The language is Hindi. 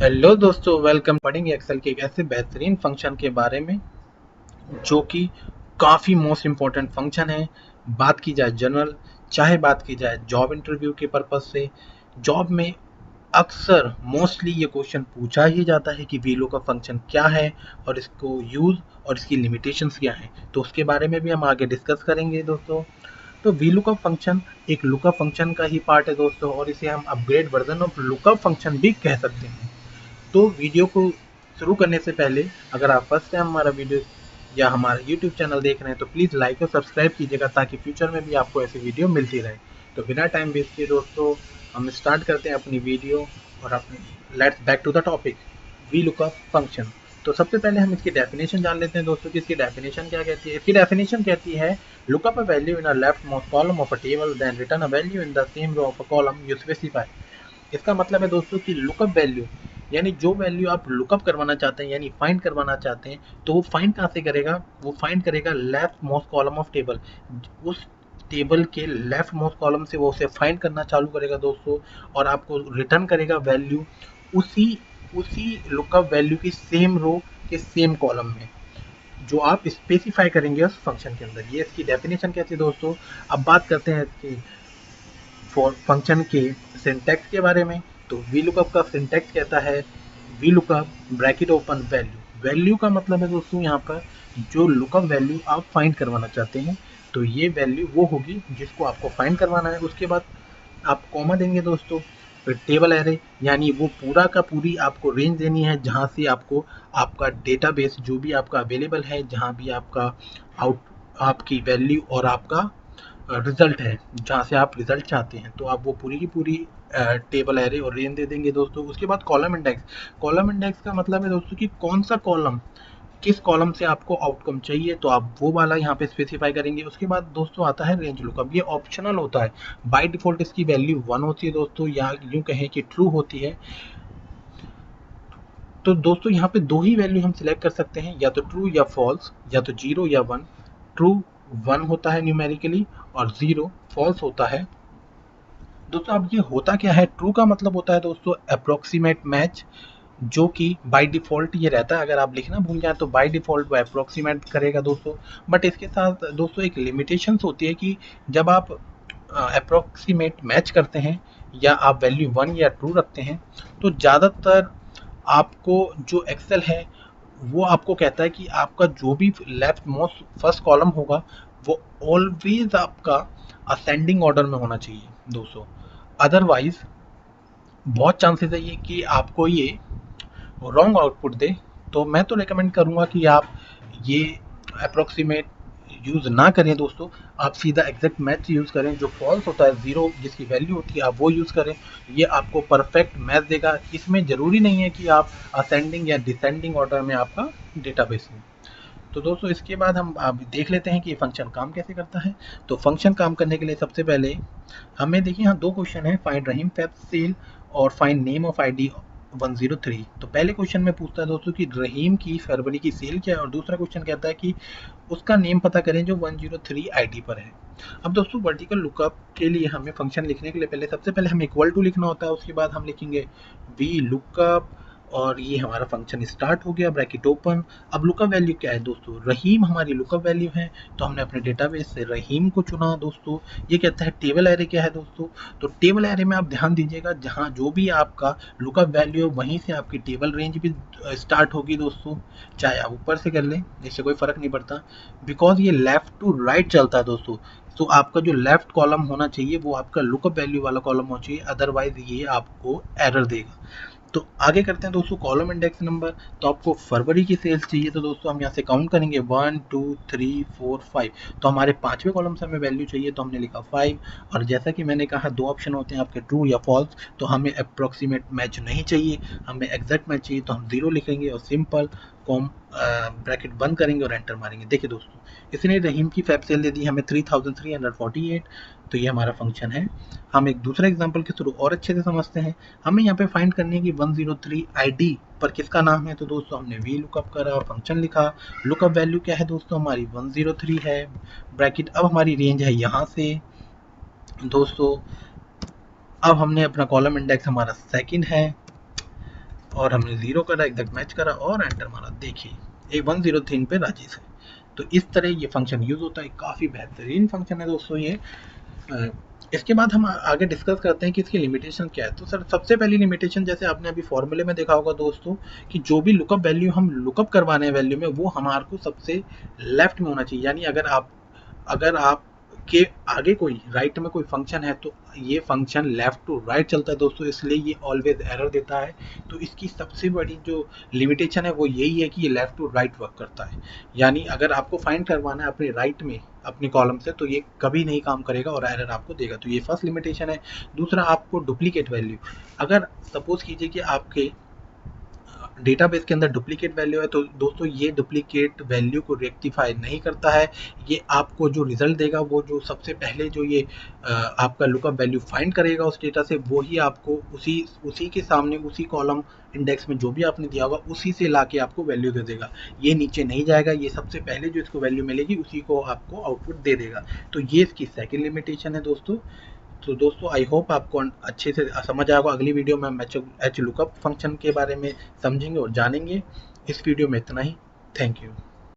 हेलो दोस्तों, वेलकम। पढ़ेंगे एक्सेल के एक ऐसे बेहतरीन फंक्शन के बारे में जो कि काफ़ी मोस्ट इम्पोर्टेंट फंक्शन है। बात की जाए जनरल, चाहे बात की जाए जॉब इंटरव्यू के पर्पज़ से, जॉब में अक्सर मोस्टली ये क्वेश्चन पूछा ही जाता है कि वीलो का फंक्शन क्या है और इसको यूज़ और इसकी लिमिटेशंस क्या हैं। तो उसके बारे में भी हम आगे डिस्कस करेंगे दोस्तों। तो वीलुकअप फंक्शन एक लुकअप फंक्शन का ही पार्ट है दोस्तों, और इसे हम upgrade version of lookup function भी कह सकते हैं। तो वीडियो को शुरू करने से पहले अगर आप फर्स्ट टाइम हमारा वीडियो या हमारा यूट्यूब चैनल देख रहे हैं तो प्लीज़ लाइक और सब्सक्राइब कीजिएगा ताकि फ्यूचर में भी आपको ऐसी वीडियो मिलती रहे। तो बिना टाइम वेस्ट किए दोस्तों हम स्टार्ट करते हैं अपनी वीडियो और अपनी let's back to the topic V lookup function. तो सबसे पहले हम इसकी डेफिनेशन जान लेते हैं दोस्तों कि इसकी डेफिनेशन क्या कहती है। इसकी डेफिनेशन कहती है lookup a value in a left most column of a table then return a value in the same row of a column you specify. इसका मतलब है दोस्तों कि लुकअप वैल्यू यानी जो वैल्यू आप लुकअप करवाना चाहते हैं यानी फाइंड करवाना चाहते हैं, तो वो फाइंड कहाँ से करेगा? वो फाइंड करेगा left most column of table. उस टेबल के लेफ्ट मोस्ट कॉलम से वो उसे फाइंड करना चालू करेगा दोस्तों, और आपको रिटर्न करेगा वैल्यू उसी उसी लुकअप वैल्यू की सेम रो के सेम कॉलम में जो आप स्पेसिफाई करेंगे उस फंक्शन के अंदर। ये इसकी डेफिनेशन कहती है दोस्तों। अब बात करते हैं इसकी फंक्शन के सिंटैक्स के बारे में। तो वी लुकअप का सिंटैक्स कहता है V lookup bracket open value. Value का मतलब है दोस्तों यहाँ पर जो लुकअप वैल्यू आप फाइंड करवाना चाहते हैं, तो ये वैल्यू वो होगी जिसको आपको फाइंड करवाना है। उसके बाद आप कॉमा देंगे दोस्तों, फिर टेबल एरे यानी वो पूरा का पूरी आपको रेंज देनी है जहाँ से आपको आपका डेटाबेस जो भी आपका अवेलेबल है, जहाँ भी आपका आउट आपकी वैल्यू और आपका रिजल्ट है, जहाँ से आप रिजल्ट चाहते हैं, तो आप वो पूरी की पूरी टेबल एरे और रेंज दे देंगे दोस्तों। उसके बाद कॉलम इंडेक्स। कॉलम इंडेक्स का मतलब है दोस्तों कि कौन सा कॉलम किस कॉलम से आपको आउटकम चाहिए, तो आप वो वाला यहाँ पे स्पेसिफाई करेंगे। उसके बाद दोस्तों आता है रेंज लुकअप। ये ऑप्शनल होता है, बाय डिफॉल्ट इसकी वैल्यू 1 होती है दोस्तों, या यूँ कहें कि ट्रू होती है। तो दोस्तों यहाँ पे दो ही वैल्यू हम सिलेक्ट कर सकते हैं, या तो ट्रू या फॉल्स, या तो 0 या 1। ट्रू 1 होता है न्यूमेरिकली और 0 फॉल्स होता है। दोस्तों अब ये होता क्या है? ट्रू का मतलब होता है दोस्तों अप्रोक्सीमेट मैच, जो कि बाय डिफ़ॉल्ट ये रहता है। अगर आप लिखना भूल जाएँ तो बाय डिफ़ॉल्ट वो अप्रोक्सीमेट करेगा दोस्तों। बट इसके साथ दोस्तों एक लिमिटेशंस होती है कि जब आप अप्रोक्सीमेट मैच करते हैं या आप वैल्यू 1 या ट्रू रखते हैं, तो ज़्यादातर आपको जो एक्सेल है वो आपको कहता है कि आपका जो भी लेफ्ट मोस्ट फर्स्ट कॉलम होगा वो ऑलवेज आपका असेंडिंग ऑर्डर में होना चाहिए दोस्तों। अदरवाइज बहुत चांसेस है ये कि आपको ये रॉन्ग आउटपुट दे। तो मैं तो रिकमेंड करूँगा कि आप ये अप्रोक्सीमेट यूज़ ना करें दोस्तों। आप सीधा एग्जैक्ट मैच यूज़ करें। जो फॉल्स होता है, ज़ीरो जिसकी वैल्यू होती है, आप वो यूज़ करें। ये आपको परफेक्ट मैच देगा। इसमें ज़रूरी नहीं है कि आप असेंडिंग या डिसेंडिंग ऑर्डर में आपका डेटाबेस हो। तो दोस्तों इसके बाद हम अब देख लेते हैं कि ये फंक्शन काम कैसे करता है। तो फंक्शन काम करने के लिए सबसे पहले हमें देखिए यहाँ दो क्वेश्चन है, फाइंड रहीम फैब सेल और फाइंड नेम ऑफ आईडी 103। तो पहले क्वेश्चन में पूछता है दोस्तों कि रहीम की फरवरी की सेल क्या है, और दूसरा क्वेश्चन कहता है कि उसका नेम पता करें जो 103 आईडी पर है। अब दोस्तों वर्टिकल लुकअप के लिए हमें फंक्शन लिखने के लिए पहले सबसे पहले हमें इक्वल टू लिखना होता है। उसके बाद हम लिखेंगे वी लुकअप, और ये हमारा फंक्शन स्टार्ट हो गया, ब्रैकेट ओपन। अब लुकअप वैल्यू क्या है दोस्तों? रहीम हमारी लुकअप वैल्यू है, तो हमने अपने डेटाबेस से रहीम को चुना दोस्तों। ये कहता है टेबल एरे क्या है दोस्तों? तो टेबल एरे में आप ध्यान दीजिएगा, जहाँ जो भी आपका लुकअप वैल्यू है वहीं से आपकी टेबल रेंज भी स्टार्ट होगी दोस्तों। चाहे आप ऊपर से कर लें, इससे कोई फ़र्क नहीं पड़ता, बिकॉज ये लेफ़्ट टू राइट चलता है दोस्तों। तो आपका जो लेफ्ट कॉलम होना चाहिए वो आपका लुकअप वैल्यू वाला कॉलम होना चाहिए, अदरवाइज ये आपको एरर देगा। तो आगे करते हैं दोस्तों कॉलम इंडेक्स नंबर। तो आपको फरवरी की सेल्स चाहिए, तो दोस्तों हम यहाँ से काउंट करेंगे 1 2 3 4 5। तो हमारे पाँचवें कॉलम से हमें वैल्यू चाहिए, तो हमने लिखा 5। और जैसा कि मैंने कहा दो ऑप्शन होते हैं आपके, ट्रू या फॉल्स। तो हमें अप्रोक्सीमेट मैच नहीं चाहिए, हमें एग्जैक्ट मैच चाहिए, तो हम 0 लिखेंगे और सिंपल कॉम ब्रैकेट बंद करेंगे और एंटर मारेंगे। देखिए दोस्तों इसने रहीम की फैब सेल दे दी हमें 3348। तो ये हमारा फंक्शन है। हम एक दूसरे एग्जांपल के थ्रू और अच्छे से समझते हैं। हमें यहाँ पे फाइंड करनी है कि 103 आईडी पर किसका नाम है। तो दोस्तों हमने वी लुकअप करा, फंक्शन लिखा, लुकअप वैल्यू क्या है दोस्तों? हमारी 103 है, ब्रैकेट। अब हमारी रेंज है यहाँ से दोस्तों। अब हमने अपना कॉलम इंडेक्स हमारा सेकंड है, और हमने 0 करा, एग्जैक्ट मैच करा और एंटर मारा। देखिए ये 103 पे राजेश है। तो इस तरह ये फंक्शन यूज होता है, काफ़ी बेहतरीन फंक्शन है दोस्तों ये। इसके बाद हम आगे डिस्कस करते हैं कि इसकी लिमिटेशन क्या है। तो सर सबसे पहली लिमिटेशन, जैसे आपने अभी फॉर्मूले में देखा होगा दोस्तों, कि जो भी लुकअप वैल्यू हम लुकअप करवाने हैं वैल्यू में, वो हमारे को सबसे लेफ्ट में होना चाहिए। यानी अगर आप के आगे कोई राइट में कोई फंक्शन है तो ये फंक्शन लेफ्ट टू राइट चलता है दोस्तों, इसलिए ये ऑलवेज एरर देता है। तो इसकी सबसे बड़ी जो लिमिटेशन है वो यही है कि ये लेफ्ट टू राइट वर्क करता है। यानी अगर आपको फाइंड करवाना है अपने राइट में अपने कॉलम से, तो ये कभी नहीं काम करेगा और एरर आपको देगा। तो ये फर्स्ट लिमिटेशन है। दूसरा, आपको डुप्लीकेट वैल्यू, अगर सपोज कीजिए कि आपके डेटाबेस के अंदर डुप्लीकेट वैल्यू है, तो दोस्तों ये डुप्लीकेट वैल्यू को रेक्टिफाई नहीं करता है। ये आपको जो रिजल्ट देगा, वो जो सबसे पहले जो ये आपका लुकअप वैल्यू फाइंड करेगा उस डेटा से, वो ही आपको उसी के सामने उसी कॉलम इंडेक्स में जो भी आपने दिया होगा उसी से लाके आपको वैल्यू दे देगा। ये नीचे नहीं जाएगा, ये सबसे पहले जो इसको वैल्यू मिलेगी उसी को आपको आउटपुट दे देगा। तो ये इसकी सेकेंड लिमिटेशन है दोस्तों। तो दोस्तों आई होप आपको अच्छे से समझ आएगा। अगली वीडियो में हम एच लुकअप फंक्शन के बारे में समझेंगे और जानेंगे। इस वीडियो में इतना ही। Thank you.